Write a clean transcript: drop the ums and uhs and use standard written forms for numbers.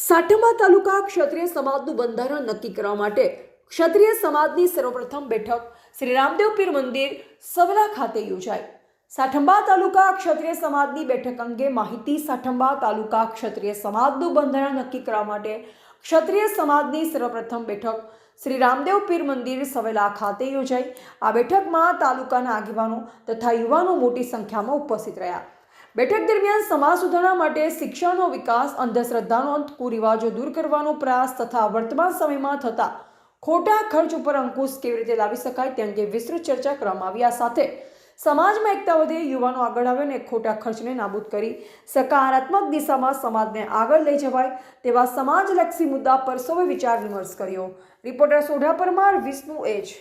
સાઠંબા તાલુકા ક્ષત્રિય સમાજનું બંધારણ નક્કી કરવા માટે ક્ષત્રિય સમાજની સર્વપ્રથમ બેઠક શ્રી રામદેવ પીર મંદિર સવલા ખાતે યોજાઈ। સાઠંબા તાલુકા ક્ષત્રિય સમાજની બેઠક અંગે માહિતી। સાઠંબા તાલુકા ક્ષત્રિય સમાજનું બંધારણ નક્કી કરવા માટે ક્ષત્રિય સમાજની સર્વપ્રથમ બેઠક શ્રી રામદેવ પીર મંદિર સવેલા ખાતે યોજાઈ। આ બેઠકમાં તાલુકાના આગેવાનો તથા યુવાનો મોટી સંખ્યામાં ઉપસ્થિત રહ્યા। બેઠક દરમિયાન સમાજ સુધારણા માટે શિક્ષણનો વિકાસ, અંધશ્રદ્ધાનો અંત, કુરિવાજો દૂર કરવાનો પ્રયાસ તથા વર્તમાન સમયમાં થતા ખોટા ખર્ચ ઉપર અંકુશ કેવી રીતે લાવી શકાય તે અંગે વિસ્તૃત ચર્ચા કરવામાં આવી। આ સાથે સમાજમાં એકતા વધે, યુવાનો આગળ આવે અને ખોટા ખર્ચને નાબૂદ કરી સકારાત્મક દિશામાં સમાજને આગળ લઈ જવાય તેવા સમાજલક્ષી મુદ્દા પર સૌએ વિચાર વિમર્શ કર્યો। Reporter Sodha Parmar, Vishnu H.